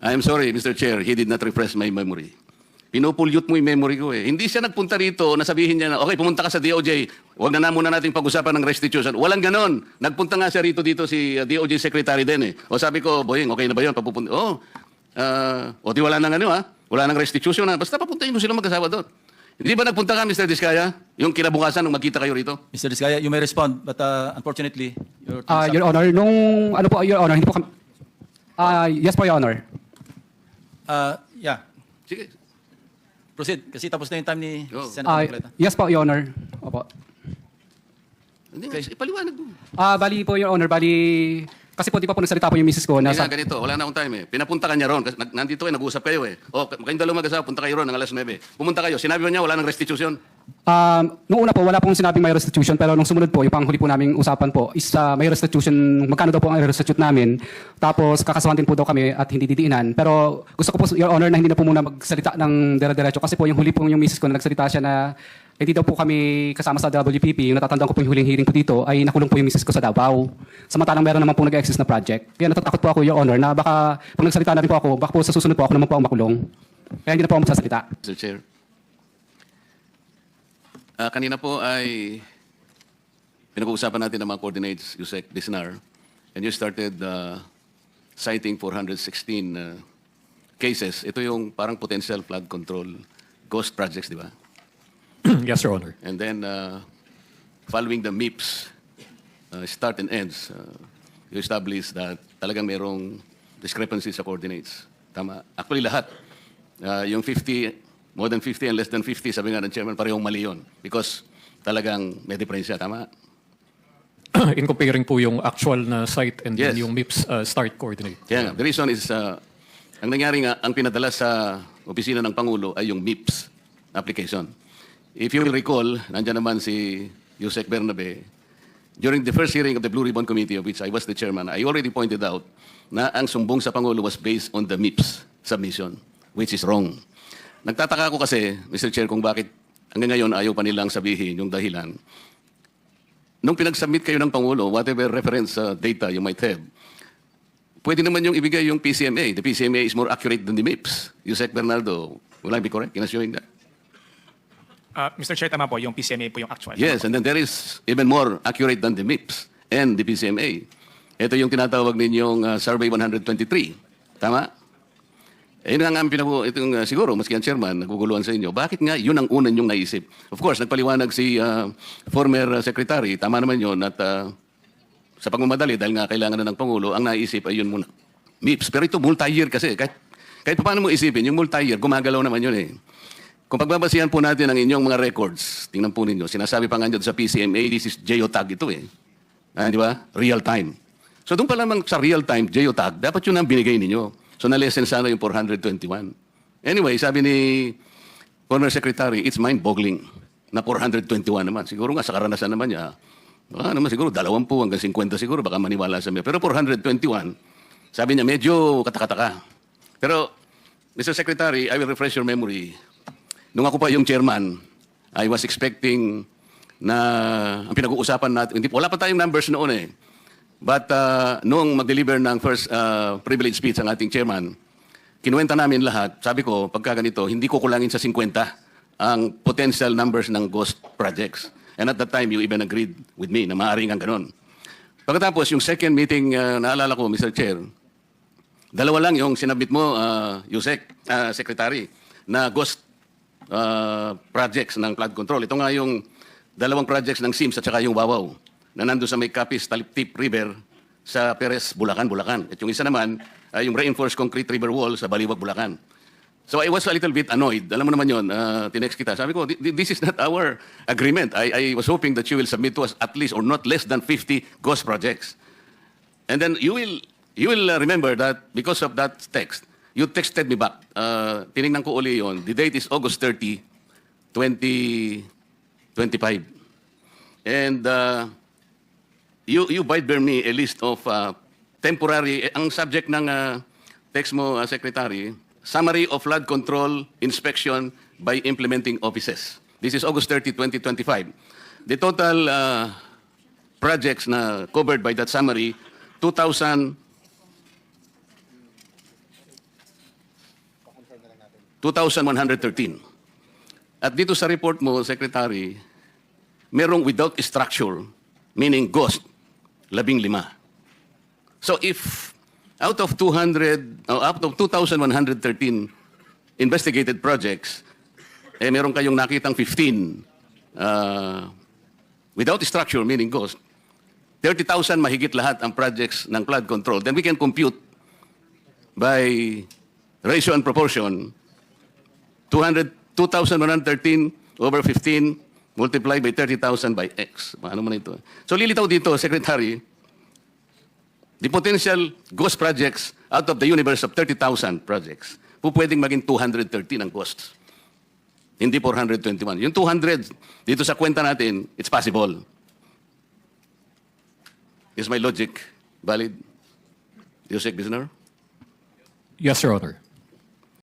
I'm sorry, Mr. Chair, he did not refresh my memory. Pinupulyot mo yung memory ko eh. Hindi siya nagpunta rito na sabihin niya na, okay, pumunta ka sa DOJ, huwag na muna natin pag-usapan ng restitution. Walang ganon. Nagpunta nga siya rito dito si DOJ Secretary din eh. O sabi ko, Boying, okay na ba yun? Papupunta. O di wala nang ano ha? Wala nang restitution ha? Basta papuntahin mo sila mag-asawa doon. Hindi ba nagpunta ka, Mr. Diskaya? Yung kinabukasan nung magkita kayo rito? Mr. Diskaya, you may respond, but unfortunately, your time is up. Your Honor, nung ano po, Your Honor, hindi po kami... yes po, Your Honor. Yeah, Sige. proceed. Kasi tapos na yung time ni Oh. Senator Marcoleta. Yes po, Your Honor. Opo. Hindi, Okay. ipaliwanag mo. Bali po, Your Honor, kasi po di pa po nagsalita po yung misis ko. Hindi nga, ganito, wala na akong time eh. Pinapunta ka niya ron, kasi nandito kayo, nag-uusap kayo eh. O, kayong dalawang mag-asawa, punta kayo ron ng alas 9. Pumunta kayo, sinabi mo niya, wala nang restitution. Noong una po, wala pong sinabing may restitution, pero nung sumunod po, yung panghuli po naming usapan po, is may restitution, magkano daw po ang restitute namin, tapos kakasuhan din po daw kami at hindi didiinan. Pero gusto ko po, Your Honor, na hindi na po muna magsalita ng dire-diretso, kasi po yung huli po yung misis ko na nagsalita siya na hindi daw po kami kasama sa WPP, yung natatandaan ko po yung huling hearing po dito, ay nakulong po yung misis ko sa Davao. Samantalang meron naman po nag-exist na project. Kaya natatakot po ako, Your Honor, na baka pag nagsalita na rin po ako, baka po sa susunod po ako naman po ang makulong. Kaya hindi na po ako magsasalita. Mr. Chair. Kanina po ay pinag-uusapan natin ng mga coordinates, Yusek Bisnar, and you started citing 416 cases. Ito yung parang potential flood control ghost projects, di ba? Yes, Your Honor. And then, following the MIPS start and ends, you establish that talagang merong discrepancies sa coordinates. Tama. Actually, lahat. Yung 50, more than 50 and less than 50, sabi nga ng chairman, parehong mali yun. Because talagang may diferensya. Tama. In comparing po yung actual na site and Yes. then yung MIPS start coordinate. Kaya nga, the reason is, ang nangyari nga, ang pinadala sa opisina ng Pangulo ay yung MIPS application. If you will recall, nandiyan naman si Yusek Bernabe, during the first hearing of the Blue Ribbon Committee, of which I was the chairman, I already pointed out na ang sumbong sa Pangulo was based on the MIPS submission, which is wrong. Nagtataka ako kasi, Mr. Chair, kung bakit hanggang ngayon ayaw pa nilang sabihin yung dahilan. Nung pinag-submit kayo ng Pangulo, whatever reference data you might have, pwede naman yung ibigay yung PCMA. The PCMA is more accurate than the MIPS. Yusek Bernardo, will I be correct in assuming that? Mr. Chair, tama po, yung PCMA po yung actual. Yes, and then there is even more accurate than the MIPS and the PCMA. Ito yung tinatawag ninyong Survey 123. Tama? Yun ang itong, siguro, maski ang chairman, naguguluhan sa inyo. Bakit nga yun ang unan yung naisip? Of course, nagpaliwanag si former secretary. Tama naman yun at sa pagmamadali, dahil nga kailangan na ng Pangulo, ang naisip ay yun muna. MIPS. Pero ito multi-year kasi. Kahit paano mo isipin, yung multi-year, gumagalaw naman yun eh. Kung pagbabasihan po natin ang inyong mga records, tingnan po ninyo, sinasabi pa nga dyan sa PCMA, this is geotag ito eh. Di ba? Real time. So doon pa lamang sa real time, geotag, dapat yun ang binigay ninyo. So na-lessen sana yung 421. Anyway, sabi ni former secretary, it's mind-boggling na 421 naman. Siguro nga sa karanasan naman niya, baka naman siguro 20 hanggang 50 siguro, baka maniwala sa mga. Pero 421, sabi niya medyo katakataka. Pero, Mr. Secretary, I will refresh your memory. Nung ako pa yung chairman, I was expecting na ang pinag-uusapan natin, wala pa tayong numbers noon eh. But noong mag-deliver ng first privilege speech ang ating chairman, kinuwenta namin lahat, sabi ko, pagka ganito, hindi ko kulangin sa 50 ang potential numbers ng ghost projects. And at that time, you even agreed with me na maaaring ang ganon. Pagkatapos, yung second meeting, naalala ko, Mr. Chair, dalawa lang yung sinabit mo, Yusek, Secretary, na ghost projects ng flood control. Ito nga yung dalawang projects ng SIMS at saka yung Wawaw na nandun sa may Capiz, Taliptip River sa Perez, Bulacan. At yung isa naman ay yung reinforced concrete river wall sa Baliwag, Bulacan. So I was a little bit annoyed. Alam mo naman yun, tinext kita. Sabi ko, this is not our agreement. I was hoping that you will submit to us at least or not less than 50 ghost projects. And then you will remember that because of that text, you texted me back. Tinignan ko uli yun. The date is August 30, 2025. And you bide me a list of temporary, ang subject ng text mo, Secretary, Summary of Flood Control Inspection by Implementing Offices. This is August 30, 2025. The total projects na covered by that summary, 2,000 2,113. At dito sa report mo, Secretary, merong without structure, meaning ghost, 15. So if out of 2,113 investigated projects, meron kayong nakitang 15 without structure, meaning ghost, 30,000 mahigit lahat ang projects ng flood control, then we can compute by ratio and proportion 2,113 over 15 multiplied by 30,000 by X. Ano man ito? So lilitaw dito, Secretary, the potential ghost projects out of the universe of 30,000 projects, pwedeng maging 213 ang costs. Hindi 421. Yung 200, dito sa kwenta natin, it's possible. Is my logic valid? Yusek Bisnar? Yes, Your Honor.